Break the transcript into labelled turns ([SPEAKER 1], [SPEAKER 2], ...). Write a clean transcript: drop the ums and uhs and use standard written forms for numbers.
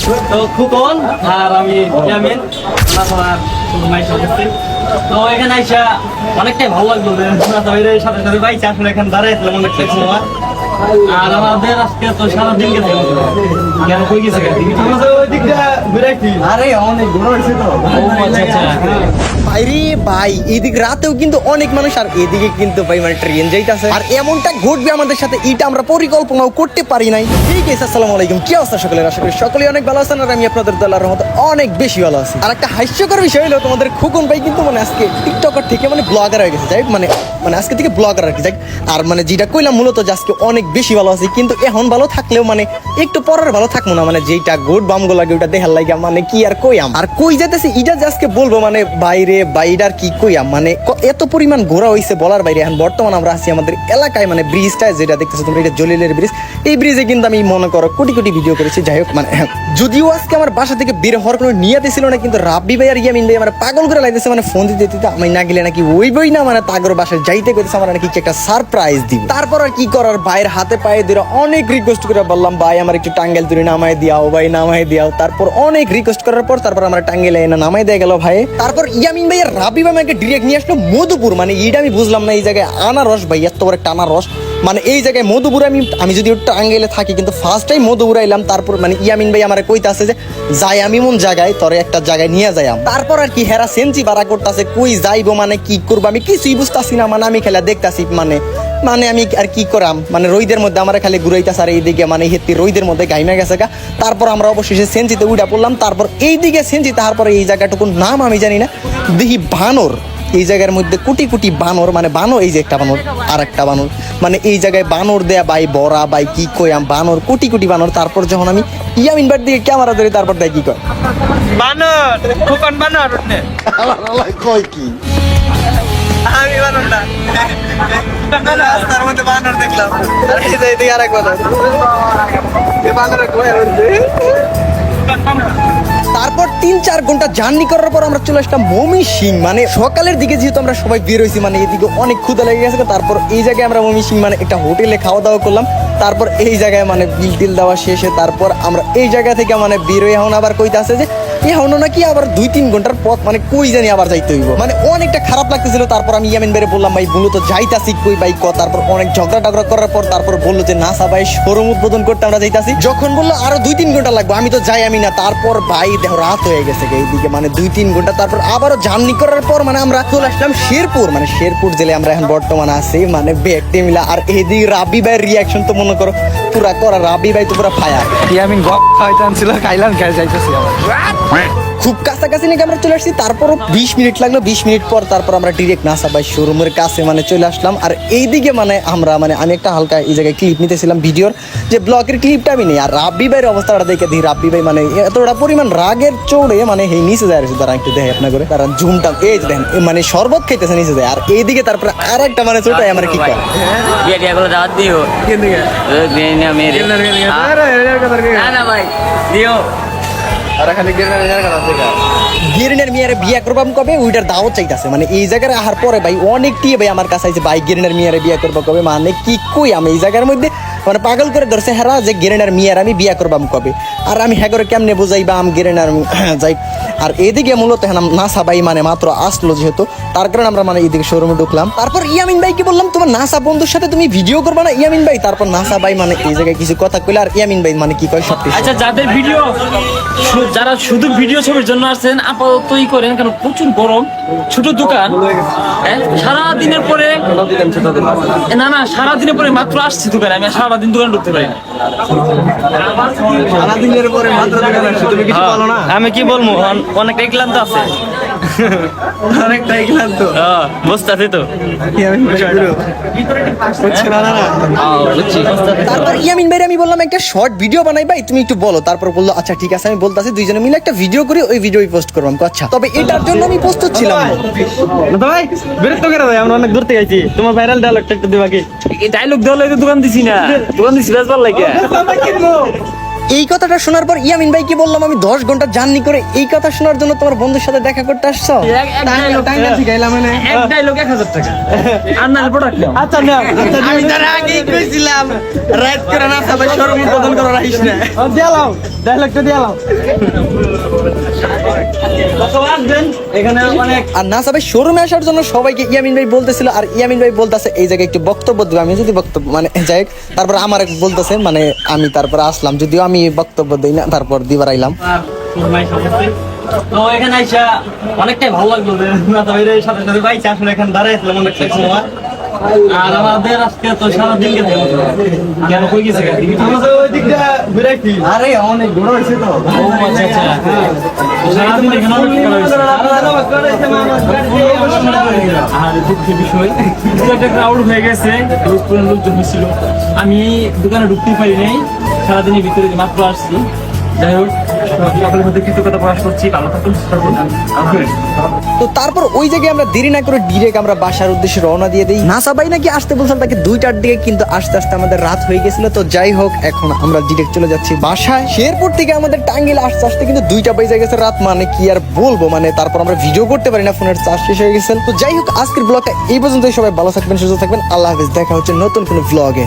[SPEAKER 1] তো খুকন আর আমি ইয়ামিন তোমার মাইশা করছি। তো এখানে আইসা অনেকটাই ভালো লাগলো যে সাথে সাথে বাইক আসলে এখানে দাঁড়াইছিলাম অনেকটাই সময়। আর আমাদের আজকে তো সারাদিন গেছে কেন কই গেছে আমাদের ওই দিকটা ঘুরাইছি। আরে অনেক ঘোরা হয়েছে তো।
[SPEAKER 2] ভাইরে ভাই এদিকে রাতেও কিন্তু অনেক মানুষ আর এদিকে কিন্তু ভাই মানে ট্রেন যাইতাছে আর এমনটা ঘটবে আমাদের সাথে এটা আমরা পরিকল্পনাও করতে পারি নাই। ঠিক আছে, আসসালামু আলাইকুম, কি অবস্থা সকলের? আশা করি সকলেই অনেক ভালো আছেন আর আমি আপনাদের দোলার রহমতে অনেক বেশি ভালো আছি। আর একটা হাস্যকর বিষয় হলো তোমাদের খুকন ভাই কিন্তু মানে আজকে টিকটকার থেকে মানে ব্লগার হয়ে গেছে, যাই মানে আজকে থেকে ব্লগার আর কি, যাই। আর মানে যেটা কইলাম মূলত যে আজকে অনেক বেশি ভালো আছি, কিন্তু এখন ভালো থাকলেও মানে একটু পরের ভালো থাকবো না, মানে যেটা গুড বামগো লাগে ওটা দেখার লাগে মানে কি আর কইয়াম আর কই যেতেছি এটা যে আজকে বলবো মানে বাইরে বাইরার কি কইয়াম মানে এত পরিমাণ ঘোরা হইছে বলার বাইরে। এখন বর্তমান আমরা আছি আমাদের এলাকায় মানে ব্রিজটা যেটা দেখতেছো তোমরা, এটা জলিলের ব্রিজ। এই ব্রিজে কিন্তু আমি মনে করো কোটি কোটি ভিডিও করেছি। যাই হোক মানে যদিও আজকে আমার বাসা থেকে বের হওয়ার কোনো নিয়াতে ছিল না, কিন্তু রাব্বি ভাই আর ইয়ামিন ভাই আমার পাগল করে লাগতেছে, মানে ফোন দিতে দিতে আমি না গেলে নাকি ওই বই না মানে তাগর বাসায় যাইতে কইতেছে আমার নাকি একটা সারপ্রাইজ দিব। তারপর আর কি করার, ভাইয়ের হাতে পায়ে ধরে অনেক রিকোয়েস্ট করে বললাম ভাই আমার একটু টাঙ্গেল তুলে নামাই দিয়াও, ভাই নামাই দিয়াও। তারপর অনেক রিকোয়েস্ট করার পর তারপর আমার টাঙ্গেলে এনে নামাই দিয়ে গেল ভাই। তারপর ইয়ামিন ভাই আর রাব্বি ভাই আমাকে ডিরেক্ট নিয়ে আসলো মধুপুর, মানে এইটা আমি বুঝলাম না এই জায়গায় আনারস ভাই এত বড় একটা আনারস, মানে এই জায়গায় মধুপুর আমি যদি টাঙ্গেলে থাকি কিন্তু ফার্স্ট টাইম মধুপুর আইলাম। তারপর মানে ইয়ামিন ভাই আমার কইতে আছে যে যাই আমি মন জায়গায় তোরে একটা জায়গায় নিয়ে যাই। তারপর আর কি হেরা সেন্সি বাড়া করতেছে কই যাইবো মানে কি করবো আমি কিছুই বুঝতেছি না, মানে আমি খেলা দেখতাছি মানে আমি আর কি করাম, মানে রোদের মধ্যে আমরা খালি ঘুরাইতেছে আর এইদিকে মানে হেত্তি রোদের মধ্যে গাইমা গেছে গা। তারপর আমরা অবশেষে সেন্সিতে উঠা পড়লাম। তারপর এইদিকে সেন্সি, তারপরে এই জায়গাটুকুর নাম আমি জানি না, দেখি বানর। এই জায়গার মধ্যে কোটি কোটি বানর, মানে বানর এই যে একটা বানর আর একটা বানর, মানে এই জায়গায় বানর দেয়া বাই বড়া বাই কি কইয়াম বানর কোটি কোটি বানর। তারপর যখন আমি ইয়ামিন বার দিকে ক্যামেরা ধরি তারপর দেয় কি কয়
[SPEAKER 1] বানর খুকন বানর
[SPEAKER 2] কয় কি
[SPEAKER 1] আমি বানর না রাস্তার মধ্যে বানর দেখলাম আর এই দিকে আরেক বানর এই বানর কই
[SPEAKER 2] তারপর 3-4 ঘন্টা জার্নি করার পর আমরা চলে আসলাম ময়মনসিং। মানে সকালের দিকে যেহেতু আমরা সবাই বের হয়েছি মানে এদিকে অনেক ক্ষুধা লেগে গেছে। তারপর এই জায়গায় আমরা ময়মনসিং মানে একটা হোটেলে খাওয়া দাওয়া করলাম। তারপর এই জায়গায় মানে বিল টিল দেওয়া শেষে তারপর আমরা এই জায়গা থেকে মানে বের হয়ে এখন আবার কইতে আছে যে এখন নাকি আবার 2-3 ঘন্টার পথ, মানে কই জানি আবার যাইতে হইব, মানে অনেকটা খারাপ লাগতেছিল। তারপর আমি ইয়ামিন ভাইরে বললাম ভাই বললো তো যাইতাছি কই বাইক। তারপর অনেক ঝগড়া টগড়া করার পর তারপর বললো যে নাসা ভাই শোরুম উদ্বোধন করতে আমরা যাইতাছি। যখন বললো আরো 2-3 ঘন্টা লাগবে আমি তো যাই আমি না। তারপর ভাই দেখো রাত হয়ে গেছে এইদিকে মানে 2-3 ঘন্টা। তারপর আবারও জার্নি করার পর মানে আমরা চলে আসলাম শেরপুর, মানে শেরপুর জেলে আমরা এখন বর্তমানে আছি মানে ব্যাগটি মিলা। আর এইদিকে রাব্বি ভাইয়ের রিয়াকশন তো মনে করো পুরা করা, রাব্বি ভাই তো পুরা ফায়ার।
[SPEAKER 1] আমি গপ খাইতে আনছিল খাইলাম খাই যাইতেছি
[SPEAKER 2] খুব কাছাকাছি নাকি আমরা চলে আসছি। তারপর 20 মিনিট লাগলো, 20 মিনিট পর তারপর আমরা ডিরেক্ট নাসা ভাই শোরুমের কাছে মানে চলে আসলাম। আর এইদিকে মানে আমরা মানে আমি একটা হালকা এই জায়গায় ক্লিপ নিতেছিলাম ভিডিওর, যে ব্লগের ক্লিপটা আমি নেই। আর রাব্বি ভাইয়ের অবস্থাটা দেখে দিই রাব্বি ভাই মানে এতটা পরিমাণ রাগের চোড়ে মানে এই নিচে যায় তারা একটু দেখে আপনার করে তারা ঝুমটা এই যে দেখেন মানে শরবত খাইতেছে নিচে যায়। আর এইদিকে তারপরে আর একটা মানে ছোটাই আমার কি করে
[SPEAKER 1] দাওয়াত দিও না ভাই দিও আর খালি
[SPEAKER 2] গিরিনের মেয়ের বিয়ে করবাম কবে ওইটার দাওয়াত চাইতেছে। মানে এই জায়গায় আহার পরে ভাই অনেকটি ভাই আমার কাছে আছে ভাই গিরিনের মেয়ের বিয়ে করবো কবে, মানে কি কই আমি এই জায়গার মধ্যে মানে পাগল করে ধরছে হেরা যে গিরিনের মেয়ের আমি বিয়ে করবাম কবে। আর আমি হ্যাঁ করে কেমনে বুঝাইবা আমি গিরিনার যাই। আর এদিকে মূলত নাসা ভাই মানে মাত্র আসলো যেহেতু তার কারণে আমরা মানে এদিকে শোরুমে ঢুকলাম। তারপর ইয়ামিন ভাইকে বললাম তোমার নাসা বন্ধুর সাথে তুমি ভিডিও করবা না ইয়ামিন ভাই। তারপর নাসা ভাই মানে এই জায়গায় কিছু কথা কইলে আর ইয়ামিন ভাই মানে কি কয় সব
[SPEAKER 3] আচ্ছা যাদের ভিডিও যারা শুধু ভিডিও ছবির জন্য আসছেন আপাততই করেন, কারণ প্রচুর গরম, ছোট দোকান সারা দিনের পরে না সারা দিনের পরে মাত্র আসছি দোকানে, আমি সারাদিন দোকানে ঢুকতে পারি না।
[SPEAKER 1] সারাদিনের পরে মাত্র দোকানে আসছি, তুমি কিছু বলো না?
[SPEAKER 3] আমি কি বলবো, অনেকটাই ক্লান্ত আছে,
[SPEAKER 1] অনেকটাই ক্লান্ত
[SPEAKER 3] বুঝতে আছি তো।
[SPEAKER 2] তারপর ইয়ামিন ভাই আমি বললাম একটা শর্ট ভিডিও বানাই ভাই তুমি একটু বলো। তারপর বললো আচ্ছা ঠিক আছে আমি বলতেছি, দুইজনে মিলে একটা ভিডিও করি ওই ভিডিও পোস্ট করলাম। আচ্ছা তবে এটার জন্য আমি প্রস্তুত ছিলাম
[SPEAKER 3] ভাই বিরক্ত করে ভাই, আমরা অনেক দূর থেকে আইছি, তোমার ভাইরাল ডায়লগটা একটু দিবা কি? এই ডায়লগ দেওয়া লাগে দোকান দিছি না, দোকান দিছি বেশ ভালো লাগে
[SPEAKER 2] এই কথাটা শোনার পর ইয়ামিন ভাই কি বললাম, আমি 10 ঘন্টা জার্নি করে এই কথা শোনার জন্য তোমার বন্ধুর সাথে দেখা করতে আসছো?
[SPEAKER 3] এক ডায়লগ 1000 টাকা আর না প্রোডাক্ট নাও।
[SPEAKER 1] আচ্ছা না আমি তার আগেই কইছিলাম রাত করে না সবাই শোরুম উদ্বোধন করে রাখিস না। দিয়ালাম ডায়লগটা দিয়ালাম। এখানে অনেক
[SPEAKER 2] আর না সবাই শোরুমে আসার জন্য সবাইকে ইয়ামিন ভাই বলতেছিল, আর ইয়ামিন ভাই বলতেছে এই জায়গায় একটু বক্তব্য দেবো। আমি যদি বক্তব্য মানে যাই হোক, তারপর আমার বলতেছে মানে আমি তারপর আসলাম, যদিও আমি বক্তব্য দিই না, তারপর দিবার আইলাম।
[SPEAKER 1] আর সুরমাই সমস্যা। তো এখানে আইসা অনেকটাই ভালো লাগলো যে না তো এর সাথে সাথে বাইচা আসলে এখানে দাঁড়াইছিলাম অনেকটা সময়। আর আমাদের আজকে তো সারাদিন গেছে কেন কই গেছে আমাদের ওই দিকটা ঘুরাইছি। আরে অনেক ঘোরা হয়েছে তো।
[SPEAKER 3] ও আচ্ছা আচ্ছা সারাদিন এখানে অনেক করা হয়েছে। আর দুঃখের বিষয় কিছু একটা ক্রাউড হয়ে গেছে, লোকজন হয়েছিল, আমি দোকানে ঢুকতেই পারি নাই, সারাদিনের ভিতরে মাত্র আসছি। যাই হোক সকলের মধ্যে কৃতজ্ঞতা প্রকাশ করছি, ভালো থাকুন, সুস্থ থাকুন।
[SPEAKER 2] তো তারপর ওই জায়গায় আমরা দেরি না করে ডিরেক্ট আমরা বাসার উদ্দেশ্যে রওনা দিয়ে দিই। নাসা ভাই নাকি আসতে বলছিলাম তাকে 2টার দিকে, কিন্তু আস্তে আস্তে আমাদের রাত হয়ে গেছিল। তো যাই হোক এখন আমরা ডিরেক্ট চলে যাচ্ছি বাসায়। শেরপুর থেকে আমাদের টাঙ্গিল আসতে আসতে কিন্তু 2টা বেজে গেছে রাত, মানে কি আর বলবো, মানে তারপর আমরা ভিডিও করতে পারি না, ফোনের চার্জ শেষ হয়ে গেছে। তো যাই হোক আজকের ব্লগটা এই পর্যন্তই। সবাই ভালো থাকবেন, সুস্থ থাকবেন, আল্লাহ হাফেজ। দেখা হচ্ছে নতুন কোনো ব্লগে।